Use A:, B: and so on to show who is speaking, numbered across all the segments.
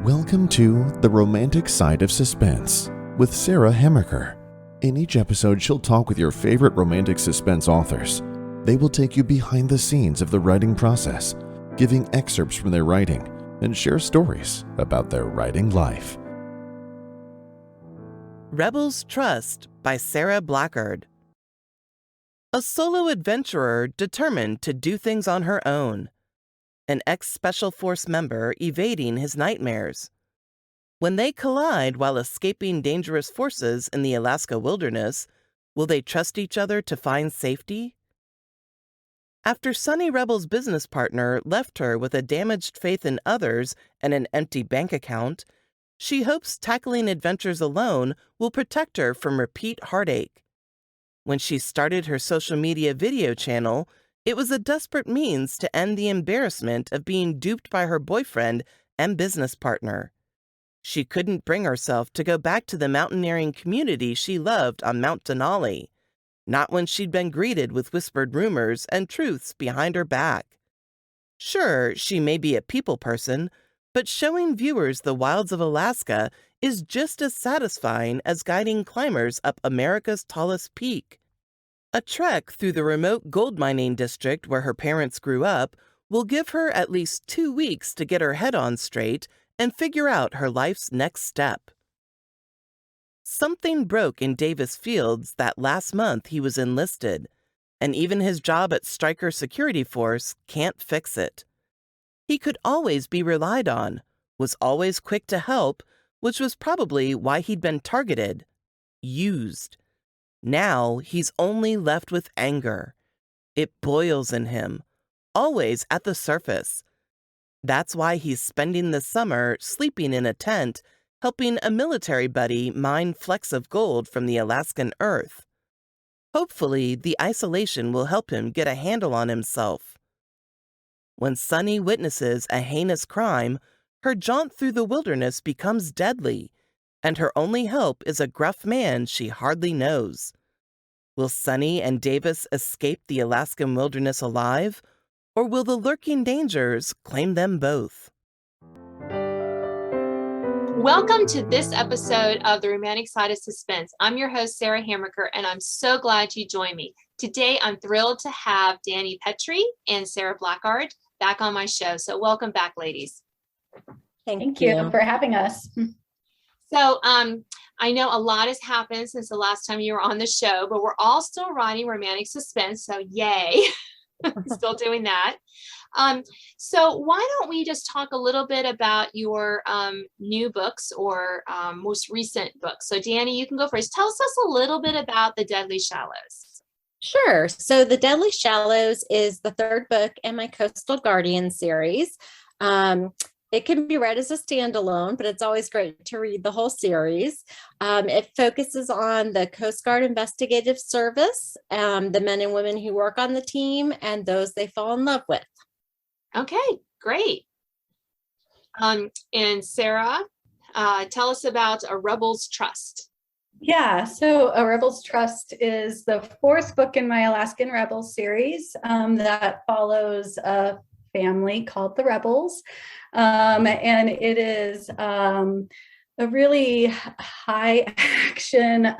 A: Welcome to The Romantic Side of Suspense with Sara Blackard. In each episode, she'll talk with your favorite romantic suspense authors. They will take you behind the scenes of the writing process, giving excerpts from their writing, and share stories about their writing life.
B: Rebel's Trust by Sara Blackard. A solo adventurer determined to do things on her own. An ex-Special Force member evading his nightmares. When they collide while escaping dangerous forces in the Alaska wilderness, will they trust each other to find safety? After Sunny Rebel's business partner left her with a damaged faith in others and an empty bank account, she hopes tackling adventures alone will protect her from repeat heartache. When she started her social media video channel, it was a desperate means to end the embarrassment of being duped by her boyfriend and business partner. She couldn't bring herself to go back to the mountaineering community she loved on Mount Denali, not when she'd been greeted with whispered rumors and truths behind her back. Sure, she may be a people person, but showing viewers the wilds of Alaska is just as satisfying as guiding climbers up America's tallest peak. A trek through the remote gold mining district where her parents grew up will give her at least 2 weeks to get her head on straight and figure out her life's next step. Something broke in Davis Fields that last month he was enlisted, and even his job at Stryker Security Force can't fix it. He could always be relied on, was always quick to help, which was probably why he'd been targeted, used. Now he's only left with anger. It boils in him, always at the surface. That's why he's spending the summer sleeping in a tent, helping a military buddy mine flecks of gold from the Alaskan earth. Hopefully, the isolation will help him get a handle on himself. When Sunny witnesses a heinous crime, her jaunt through the wilderness becomes deadly, and her only help is a gruff man she hardly knows. Will Sunny and Davis escape the Alaskan wilderness alive, or will the lurking dangers claim them both?
C: Welcome to this episode of The Romantic Side of Suspense. I'm your host, Sara Blackard, and I'm so glad you joined me. Today, I'm thrilled to have Dani Pettrey and Sara Blackard back on my show. So welcome back, ladies.
D: Thank you for having us.
C: So I know a lot has happened since the last time you were on the show, but we're all still writing romantic suspense. So yay, still doing that. So why don't we just talk a little bit about your new books or most recent books. So Dani, you can go first. Tell us a little bit about The Deadly Shallows.
D: Sure. So The Deadly Shallows is the third book in my Coastal Guardian series. It can be read as a standalone, but it's always great to read the whole series. It focuses on the Coast Guard Investigative Service, the men and women who work on the team, and those they fall in love with.
C: Okay, great. And Sara, tell us about A Rebel's Trust.
E: Yeah, so A Rebel's Trust is the fourth book in my Alaskan Rebels series that follows a family called the Rebels. And it is a really high action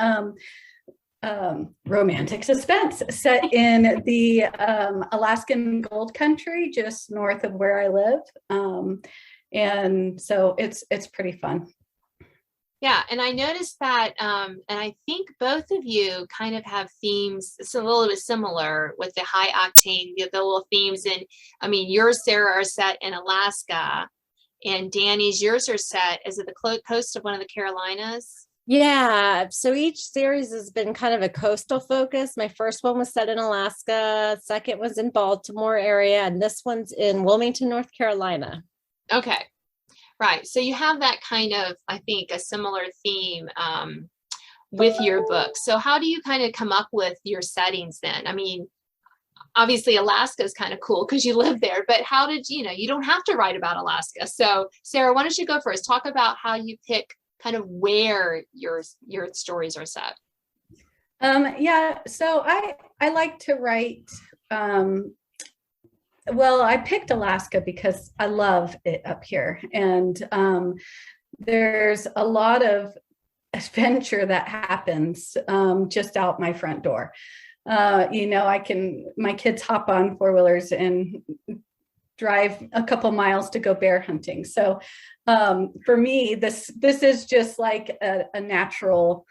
E: romantic suspense set in the Alaskan Gold Country, just north of where I live. And so it's pretty fun.
C: Yeah, and I noticed that, and I think both of you kind of have themes. It's a little bit similar with the high octane, the little themes. And I mean, yours, Sara, are set in Alaska, and Dani's, yours are set, is it the coast of one of the Carolinas?
D: Yeah, so each series has been kind of a coastal focus. My first one was set in Alaska, second was in Baltimore area, and this one's in Wilmington, North Carolina.
C: Okay. Right. So you have that kind of, I think, a similar theme with your book. So how do you kind of come up with your settings then? I mean, obviously Alaska is kind of cool because you live there, but how did you don't have to write about Alaska. So Sara, why don't you go first? Talk about how you pick kind of where your stories are set.
E: Yeah. So I like to write well, I picked Alaska because I love it up here. And there's a lot of adventure that happens just out my front door. My kids hop on four-wheelers and drive a couple miles to go bear hunting. So for me, this is just like a natural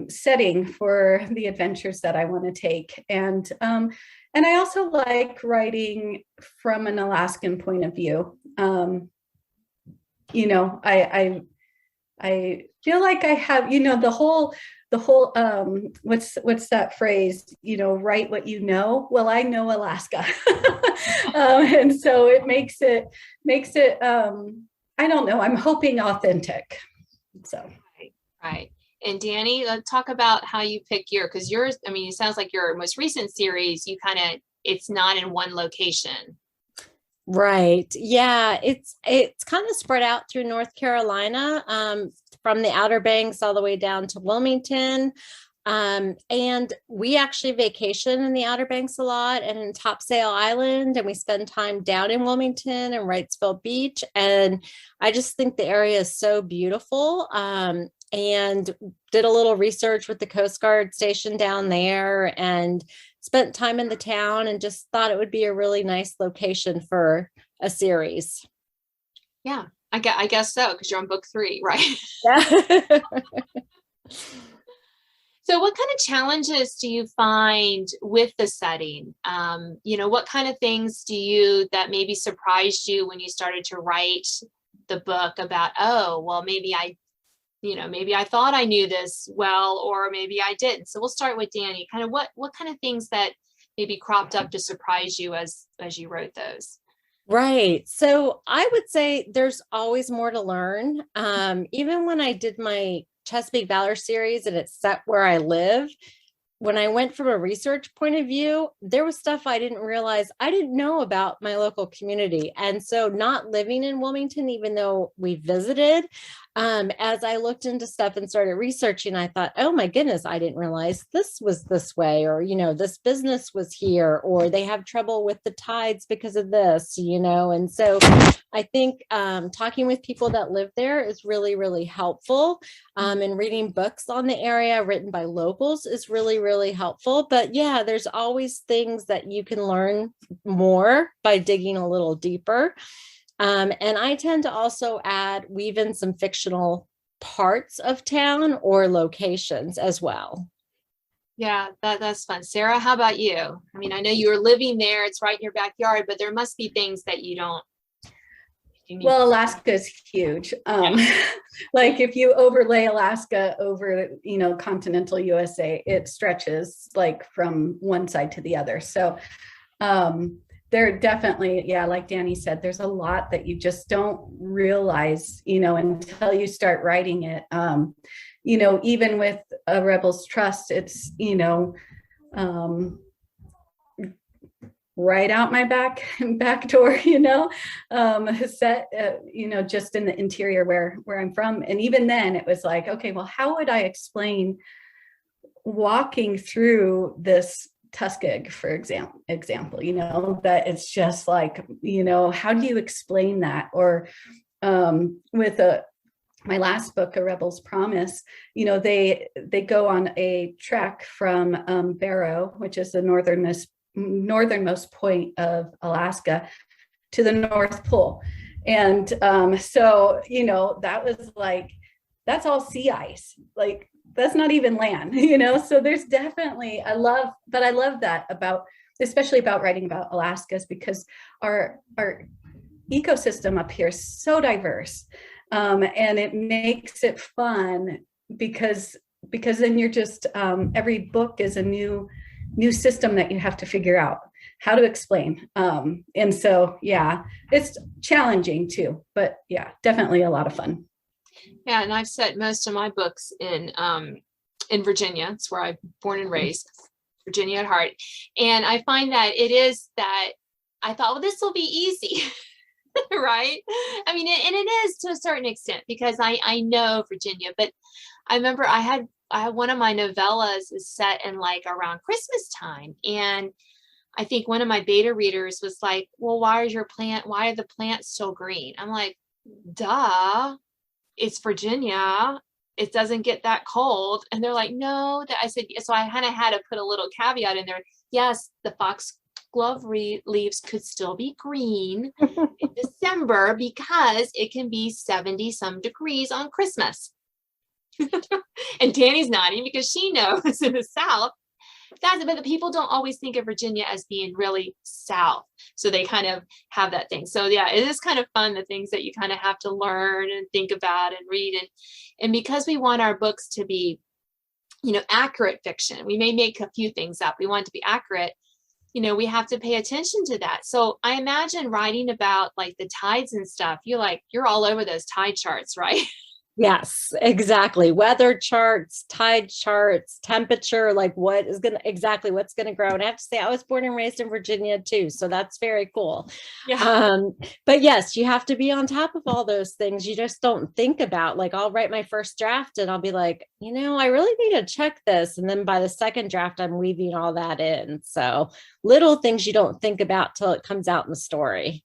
E: setting for the adventures that I want to take. And I also like writing from an Alaskan point of view. I feel like I have, the whole what's that phrase, write what you know. Well, I know Alaska. And so it makes it I don't know, I'm hoping authentic. So
C: right. And Dani, let's talk about how you pick because yours, I mean, it sounds like your most recent series, it's not in one location.
D: Right. Yeah. It's kind of spread out through North Carolina, from the Outer Banks all the way down to Wilmington. And we actually vacation in the Outer Banks a lot and in Topsail Island, and we spend time down in Wilmington and Wrightsville Beach. And I just think the area is so beautiful. And did a little research with the Coast Guard station down there and spent time in the town and just thought it would be a really nice location for a series.
C: Yeah, I guess so, because you're on book 3, right?
D: Yeah.
C: So what kind of challenges do you find with the setting? What kind of things that maybe surprised you when you started to write the book about, oh, well, maybe I thought I knew this well, or maybe I didn't. So we'll start with Dani. Kind of what kind of things that maybe cropped up to surprise you as you wrote those?
D: Right. So I would say there's always more to learn. Even when I did my Chesapeake Valor series and it's set where I live, when I went from a research point of view, there was stuff I didn't realize I didn't know about my local community. And so not living in Wilmington, even though we visited, as I looked into stuff and started researching, I thought, oh my goodness, I didn't realize this was this way, or, this business was here, or they have trouble with the tides because of this, and so I think talking with people that live there is really, really helpful. And reading books on the area written by locals is really, really helpful. But yeah, there's always things that you can learn more by digging a little deeper. And I tend to also weave in some fictional parts of town or locations as well.
C: Yeah, that's fun. Sara, how about you? I mean, I know you're living there, it's right in your backyard, but there must be things that you don't.
E: Well, Alaska is huge. Like if you overlay Alaska over, continental USA, it stretches like from one side to the other. So there definitely, like Dani said, there's a lot that you just don't realize, until you start writing it. Even with A Rebel's Trust, it's, right out my back door, set, just in the interior where I'm from. And even then it was like, okay, well, how would I explain walking through this Tuskegee, for example, that it's just like, how do you explain that? Or with my last book, A Rebel's Promise, they go on a trek from Barrow, which is the northernmost point of Alaska, to the North Pole. And so, that was like, that's all sea ice. Like, that's not even land, so there's definitely, I love that especially about writing about Alaska's, because our ecosystem up here is so diverse, and it makes it fun because then you're just, every book is a new system that you have to figure out how to explain. And so, it's challenging too, but definitely a lot of fun.
C: Yeah, and I've set most of my books in Virginia. It's where I'm born and raised, Virginia at heart. And I find that it is that I thought, well, this will be easy, right? I mean, and it is to a certain extent because I know Virginia, but I remember I had one of my novellas is set in like around Christmas time, and I think one of my beta readers was like, well, why are the plants still green? I'm like, duh, it's Virginia. It doesn't get that cold. And they're like, no, I said, so I kind of had to put a little caveat in there. Yes, the foxglove leaves could still be green in December because it can be 70 some degrees on Christmas. And Dani's nodding because she knows in the South, but the people don't always think of Virginia as being really South. So they kind of have that thing. So yeah, it is kind of fun, the things that you kind of have to learn and think about and read. And because we want our books to be, accurate fiction, we may make a few things up. We want it to be accurate. We have to pay attention to that. So I imagine writing about like the tides and stuff, you're all over those tide charts, right?
D: Yes, exactly. Weather charts, tide charts, temperature, like what's going to grow. And I have to say, I was born and raised in Virginia too. So that's very cool.
C: Yeah.
D: But yes, you have to be on top of all those things. You just don't think about, like, I'll write my first draft and I'll be like, I really need to check this. And then by the second draft, I'm weaving all that in. So little things you don't think about till it comes out in the story.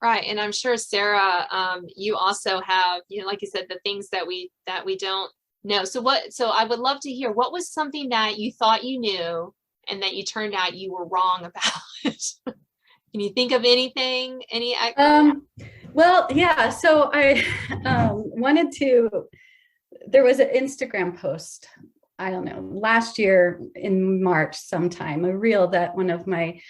C: Right. And I'm sure, Sara, you also have, like you said, the things that we don't know. So I would love to hear, what was something that you thought you knew and that you turned out you were wrong about? Can you think of anything?
E: Well, yeah. So I there was an Instagram post, I don't know, last year in March sometime, a reel that one of my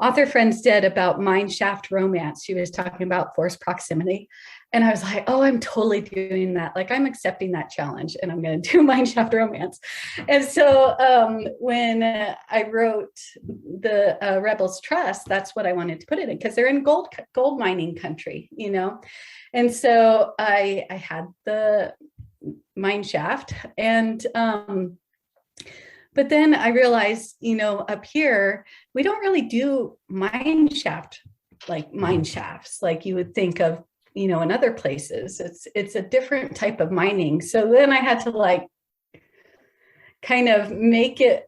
E: author friends did about mineshaft romance. She was talking about forced proximity. And I was like, oh, I'm totally doing that. Like, I'm accepting that challenge and I'm going to do mineshaft romance. And so when I wrote the Rebels Trust, that's what I wanted to put it in, because they're in gold mining country, And so I had the mineshaft and but then I realized, up here, we don't really do mine shafts like you would think of, in other places. It's a different type of mining. So then I had to kind of make it,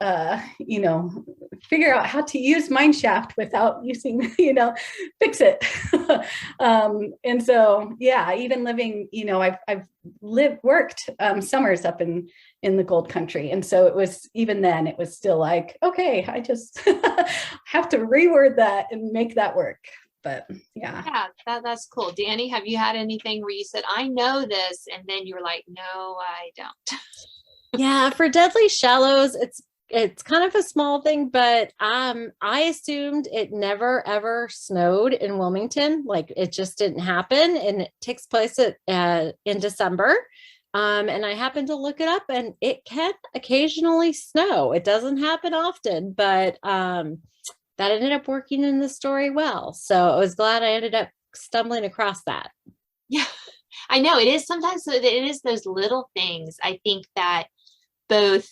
E: figure out how to use mine shaft without using, fix it. And so, yeah, even living, I've worked summers up in the gold country. And so it was still like, okay, I just have to reword that and make that work. But yeah,
C: that's cool. Dani, have you had anything where you said, I know this, and then you were like, no, I don't?
D: Yeah, for Deadly Shallows, it's kind of a small thing, but I assumed it never ever snowed in Wilmington. Like, it just didn't happen, and it takes place in December. And I happened to look it up, and it can occasionally snow. It doesn't happen often, but that ended up working in the story well. So I was glad I ended up stumbling across that.
C: Yeah, I know it is. Sometimes it is those little things, I think, that both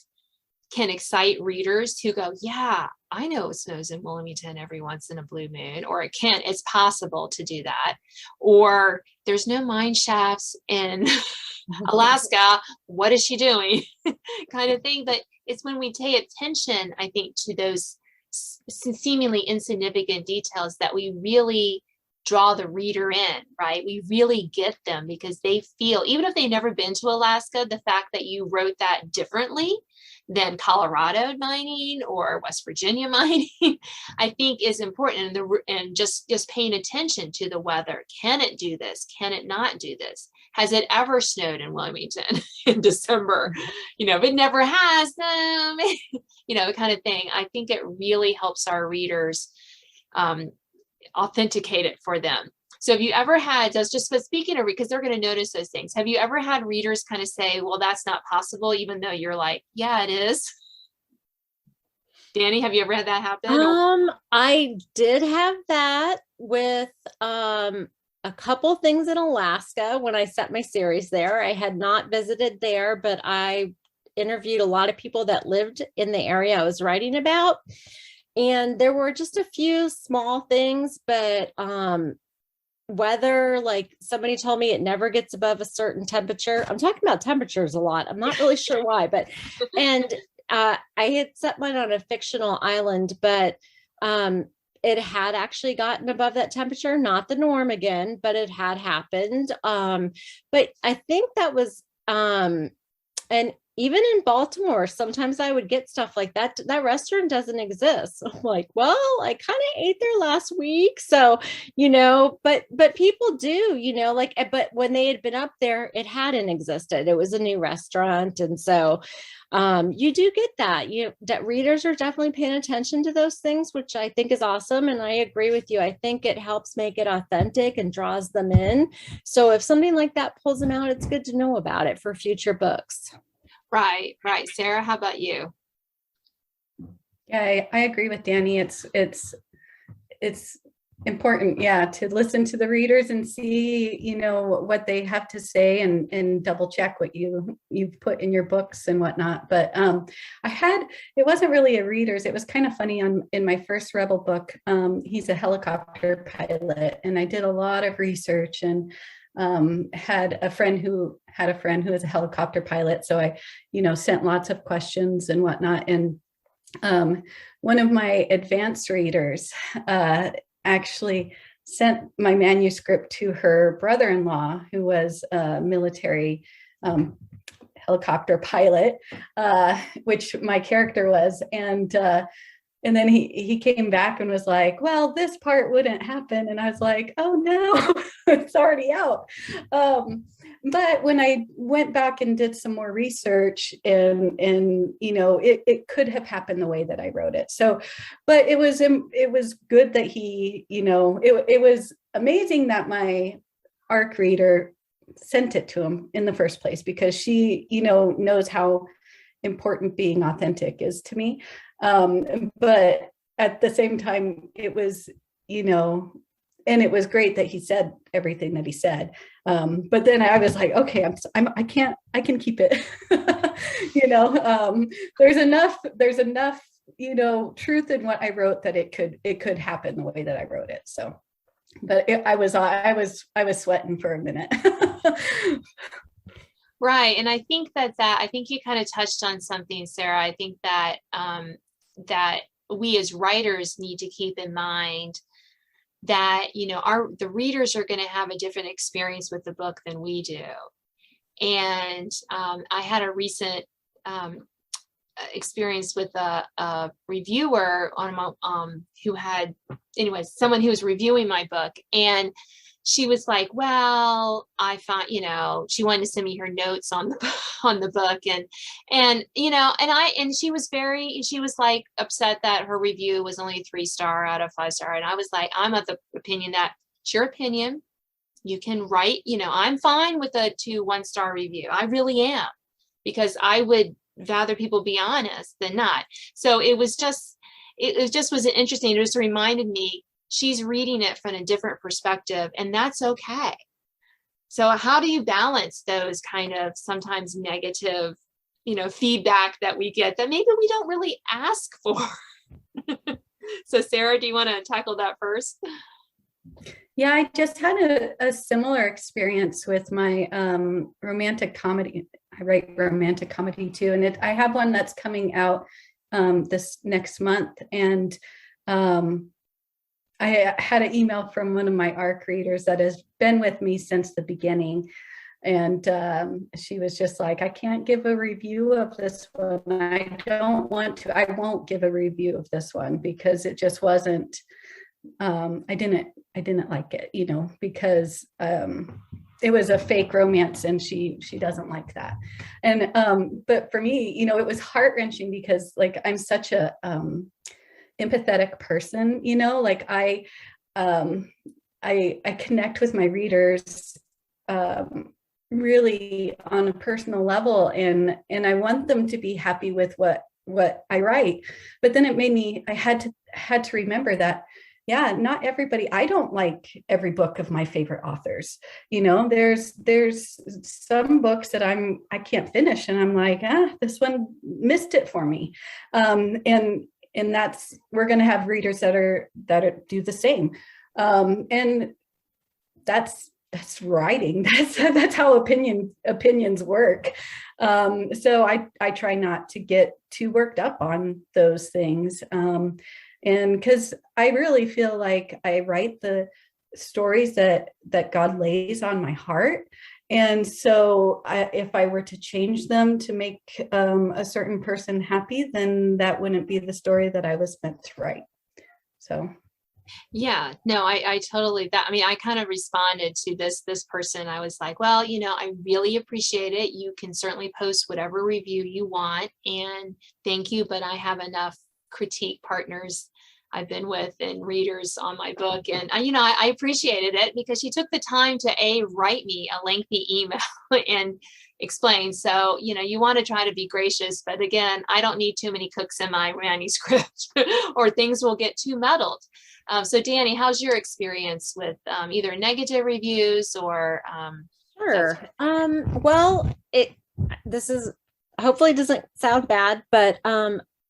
C: can excite readers who go, yeah, I know it snows in Wilmington every once in a blue moon, or it's possible to do that. Or there's no mine shafts in Alaska. What is she doing? Kind of thing. But it's when we pay attention, I think, to those seemingly insignificant details that we really draw the reader in, right? We really get them because they feel, even if they've never been to Alaska, the fact that you wrote that differently than Colorado mining or West Virginia mining, I think is important. And just paying attention to the weather. Can it do this? Can it not do this? Has it ever snowed in Wilmington in December? If it never has, kind of thing. I think it really helps our readers authenticate it for them. So have you ever had, speaking of, because they're going to notice those things, have you ever had readers kind of say, well, that's not possible, even though you're like, yeah, it is? Dani, have you ever had that happen?
D: I did have that with a couple things in Alaska when I set my series there. I had not visited there, but I interviewed a lot of people that lived in the area I was writing about. And there were just a few small things, but weather, like somebody told me it never gets above a certain temperature. I'm talking about temperatures a lot. I'm not really sure why, but, and I had set mine on a fictional island, but it had actually gotten above that temperature, not the norm again, but it had happened. But I think that was, and even in Baltimore, sometimes I would get stuff like that. That restaurant doesn't exist. I'm like, well, I kind of ate there last week. So, but people do, like, but when they had been up there, it hadn't existed. It was a new restaurant. And so you do get that. That readers are definitely paying attention to those things, which I think is awesome. And I agree with you. I think it helps make it authentic and draws them in. So if something like that pulls them out, it's good to know about it for future books.
C: Right. Sarah, how about you?
E: Yeah, I agree with Dani. It's important, to listen to the readers and see, what they have to say and double check what you've put in your books and whatnot. But it wasn't really a reader's. It was kind of funny in my first Rebel book. He's a helicopter pilot, and I did a lot of research and had a friend who was a helicopter pilot. So I, sent lots of questions and whatnot. And one of my advanced readers actually sent my manuscript to her brother-in-law, who was a military helicopter pilot, which my character was. And then he came back and was like, well, this part wouldn't happen. And I was like, oh no, it's already out. But when I went back and did some more research and it could have happened the way that I wrote it. So, but it was good that he, it was amazing that my ARC reader sent it to him in the first place, because she, knows how important being authentic is to me. But at the same time, it was, and it was great that he said everything that he said. But then I was like, okay, I can keep it. There's enough, truth in what I wrote that it could happen the way that I wrote it. So, but I was sweating for a minute.
C: Right. And I think I think you kind of touched on something, Sarah. I think that that we as writers need to keep in mind that, the readers are going to have a different experience with the book than we do. And I had a recent experience with a reviewer someone who was reviewing my book, and she was like, well, I found, she wanted to send me her notes on the book, and she was like upset that her review was only 3-star out of 5-star. And I was like, I'm of the opinion that it's your opinion. You can write, I'm fine with a 2 1-star review. I really am, because I would rather people be honest than not. So it was just interesting. It just reminded me, she's reading it from a different perspective, and that's okay. So how do you balance those kind of sometimes negative, feedback that we get that maybe we don't really ask for? So Sarah, do you want to tackle that first?
E: Yeah, I just had a similar experience with my romantic comedy. I write romantic comedy too, and I have one that's coming out this next month, and I had an email from one of my ARC readers that has been with me since the beginning. And she was just like, I can't give a review of this one. I don't want to. I won't give a review of this one because it just wasn't, I didn't like it, because it was a fake romance, and she doesn't like that. And but for me, it was heart-wrenching because like I'm such a empathetic person, like I connect with my readers really on a personal level, and I want them to be happy with what I write. But then it made me, I had to remember that, yeah, not everybody, I don't like every book of my favorite authors. There's some books that I can't finish, and I'm like, this one missed it for me. And that's, we're going to have readers that do the same. And that's writing. That's how opinions work. So I try not to get too worked up on those things. And because I really feel like I write the stories that God lays on my heart. And so if I were to change them to make a certain person happy, then that wouldn't be the story that I was meant to write. So.
C: Yeah, no, I totally that. I mean, I kind of responded to this person. I was like, well, I really appreciate it. You can certainly post whatever review you want, and thank you, but I have enough critique partners I've been with and readers on my book. And I appreciated it because she took the time to write me a lengthy email and explain. So, you want to try to be gracious, but again, I don't need too many cooks in my manuscript or things will get too muddled. So Dani, how's your experience with either negative reviews or?
D: Sure. Well, this is hopefully doesn't sound bad, but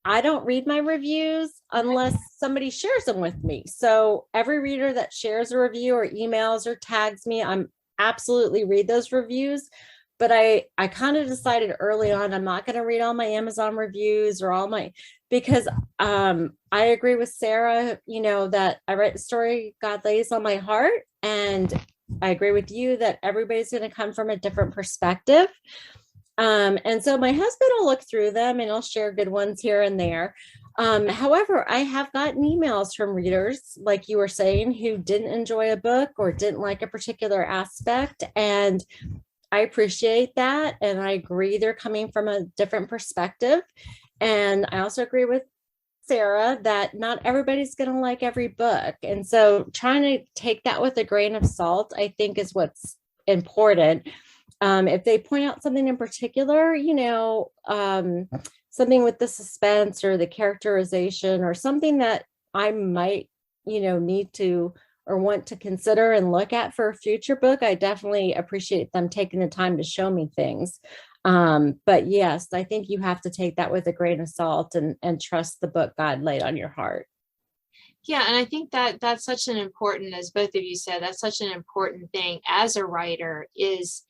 D: I don't read my reviews unless somebody shares them with me. So every reader that shares a review or emails or tags me, I'm absolutely read those reviews. But I kind of decided early on, I'm not going to read all my Amazon reviews or because I agree with Sara, that I write the story God lays on my heart. And I agree with you that everybody's going to come from a different perspective. And so my husband will look through them and he'll share good ones here and there. However, I have gotten emails from readers, like you were saying, who didn't enjoy a book or didn't like a particular aspect. And I appreciate that. And I agree they're coming from a different perspective. And I also agree with Sara that not everybody's going to like every book. And so trying to take that with a grain of salt, I think is what's important. If they point out something in particular, something with the suspense or the characterization or something that I might, need to or want to consider and look at for a future book, I definitely appreciate them taking the time to show me things. But yes, I think you have to take that with a grain of salt and trust the book God laid on your heart.
C: Yeah, and I think that that's such an important, as both of you said, that's such an important thing as a writer is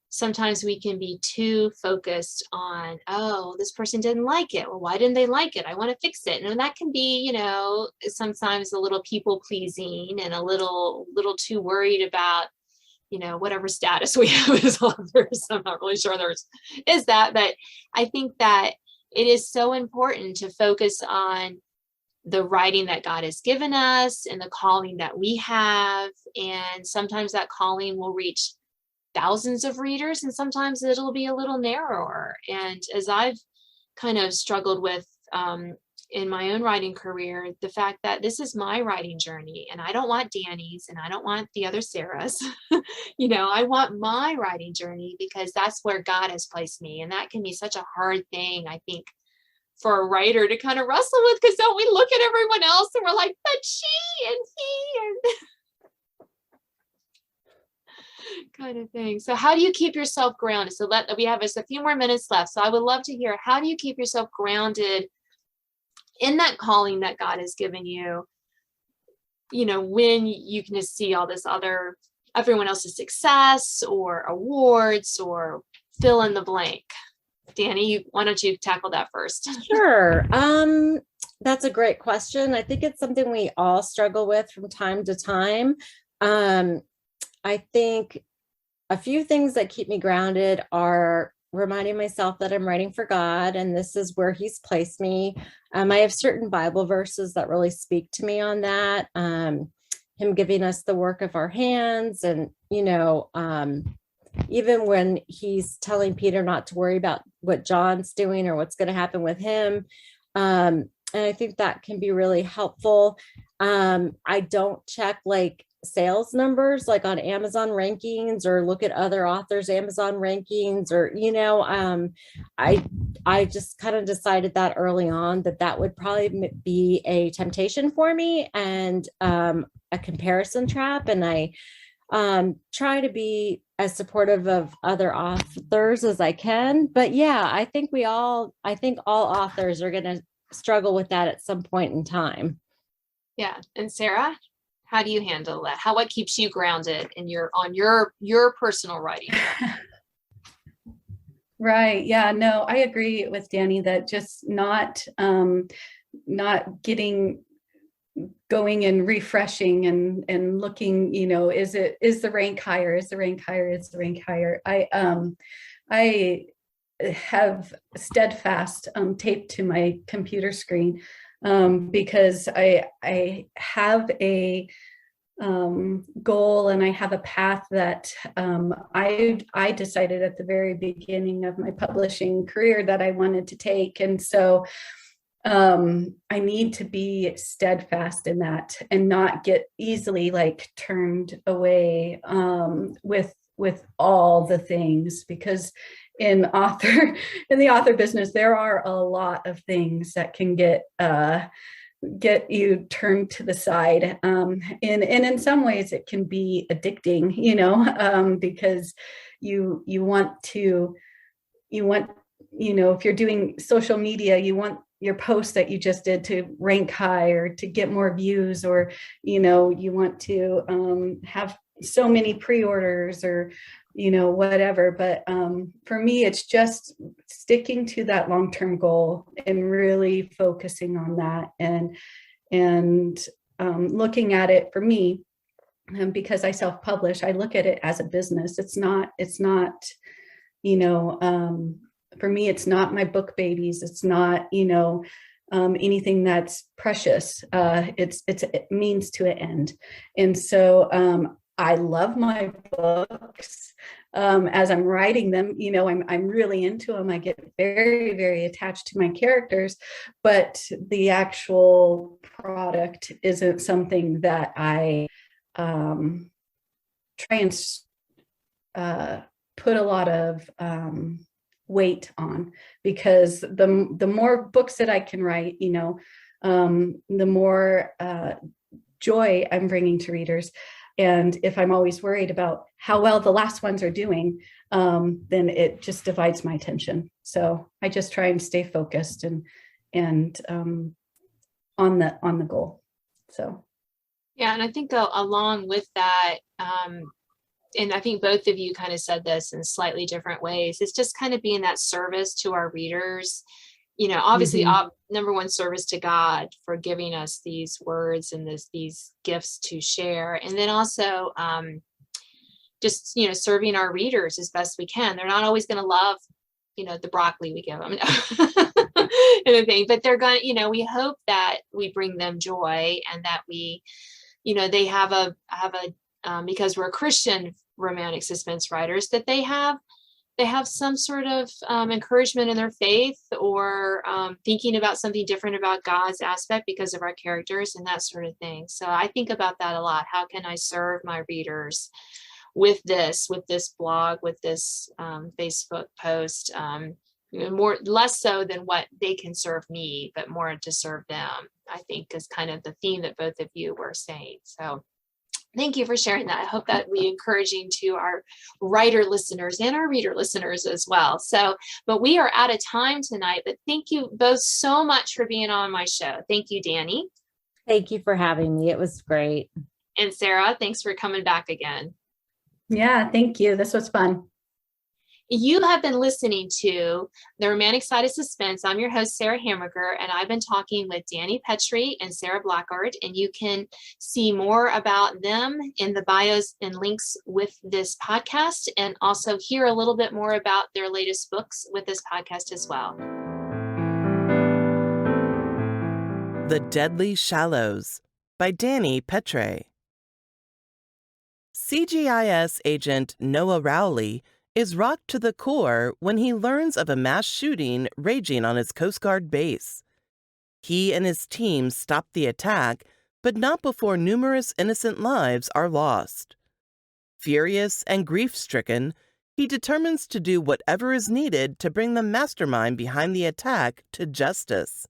C: sometimes we can be too focused on, oh, this person didn't like it. Well, why didn't they like it? I want to fix it. And that can be, sometimes a little people pleasing and a little too worried about, whatever status we have as authors. I'm not really sure there's is that, but I think that it is so important to focus on the writing that God has given us and the calling that we have. And sometimes that calling will reach thousands of readers and sometimes it'll be a little narrower. And as I've kind of struggled with in my own writing career, the fact that this is my writing journey and I don't want Dani's and I don't want the other Sarah's, I want my writing journey because that's where God has placed me. And that can be such a hard thing, I think, for a writer to kind of wrestle with, because don't we look at everyone else and we're like, but she and he and kind of thing. So how do you keep yourself grounded? So we have a few more minutes left. So I would love to hear, how do you keep yourself grounded in that calling that God has given you, when you can just see all this everyone else's success or awards or fill in the blank? Dani, why don't you tackle that first?
D: Sure. That's a great question. I think it's something we all struggle with from time to time. I think a few things that keep me grounded are reminding myself that I'm writing for God and this is where He's placed me. I have certain Bible verses that really speak to me on that. Him giving us the work of our hands and, even when He's telling Peter not to worry about what John's doing or what's going to happen with him. And I think that can be really helpful. I don't check sales numbers on Amazon rankings or look at other authors' Amazon rankings or, I just kind of decided that early on that would probably be a temptation for me and a comparison trap. And I try to be as supportive of other authors as I can. But yeah, I think all authors are going to struggle with that at some point in time.
C: Yeah. And Sara, how do you handle that? What keeps you grounded in your personal writing?
E: Right. Yeah, no, I agree with Dani that just not getting going and refreshing and looking, is the rank higher? Is the rank higher? Is the rank higher? I have steadfast taped to my computer screen because I have a goal and I have a path that I decided at the very beginning of my publishing career that I wanted to take. And so I need to be steadfast in that and not get easily like turned away with all the things, because in the author business, there are a lot of things that can get you turned to the side. And in some ways it can be addicting, because you want, if you're doing social media, you want your post that you just did to rank high or to get more views, or, you want to have so many pre-orders or, whatever. But for me, it's just sticking to that long-term goal and really focusing on that and looking at it for me, because I self-publish, I look at it as a business. It's not, for me, it's not my book babies. It's not, anything that's precious. It means to an end. And so I love my books. As I'm writing them, I'm really into them. I get very, very attached to my characters, but the actual product isn't something that I try and put a lot of weight on, because the more books that I can write, the more joy I'm bringing to readers. And if I'm always worried about how well the last ones are doing, then it just divides my attention. So I just try and stay focused and on the goal. So.
C: Yeah. And I think along with that, and I think both of you kind of said this in slightly different ways, it's just kind of being that service to our readers, obviously number one, service to God for giving us these words and these gifts to share. And then also just, serving our readers as best we can. They're not always going to love, the broccoli we give them and everything, but they're going to, we hope that we bring them joy and that we, they have a because we're Christian romantic suspense writers, that they have some sort of encouragement in their faith, or thinking about something different about God's aspect because of our characters and that sort of thing. So I think about that a lot. How can I serve my readers with this blog, with this Facebook post, less so than what they can serve me, but more to serve them, I think is kind of the theme that both of you were saying. So thank you for sharing that. I hope that we encouraging to our writer listeners and our reader listeners as well. So, but we are out of time tonight, but thank you both so much for being on my show. Thank you, Dani.
D: Thank you for having me. It was great.
C: And Sara, thanks for coming back again.
E: Yeah, thank you. This was fun.
C: You have been listening to The Romantic Side of Suspense. I'm your host, Sara Hammerger, and I've been talking with Dani Pettrey and Sara Blackard, and you can see more about them in the bios and links with this podcast, and also hear a little bit more about their latest books with this podcast as well.
B: The Deadly Shallows by Dani Pettrey. CGIS agent Noah Rowley is rocked to the core when he learns of a mass shooting raging on his Coast Guard base. He and his team stop the attack, but not before numerous innocent lives are lost. Furious and grief-stricken, he determines to do whatever is needed to bring the mastermind behind the attack to justice.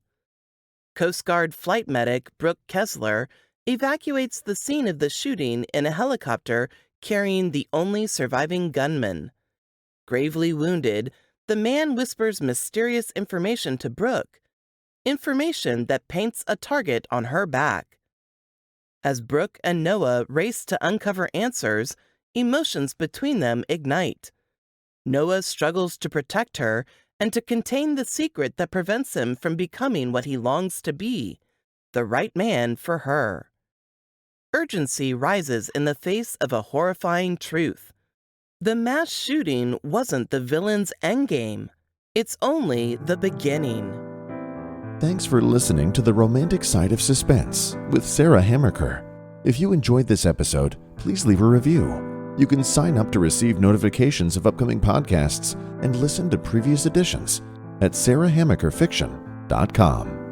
B: Coast Guard flight medic Brooke Kessler evacuates the scene of the shooting in a helicopter carrying the only surviving gunman. Gravely wounded, the man whispers mysterious information to Brooke, information that paints a target on her back. As Brooke and Noah race to uncover answers, emotions between them ignite. Noah struggles to protect her and to contain the secret that prevents him from becoming what he longs to be, the right man for her. Urgency rises in the face of a horrifying truth. The mass shooting wasn't the villain's endgame. It's only the beginning.
A: Thanks for listening to The Romantic Side of Suspense with Sara Hammaker. If you enjoyed this episode, please leave a review. You can sign up to receive notifications of upcoming podcasts and listen to previous editions at sarahhammakerfiction.com.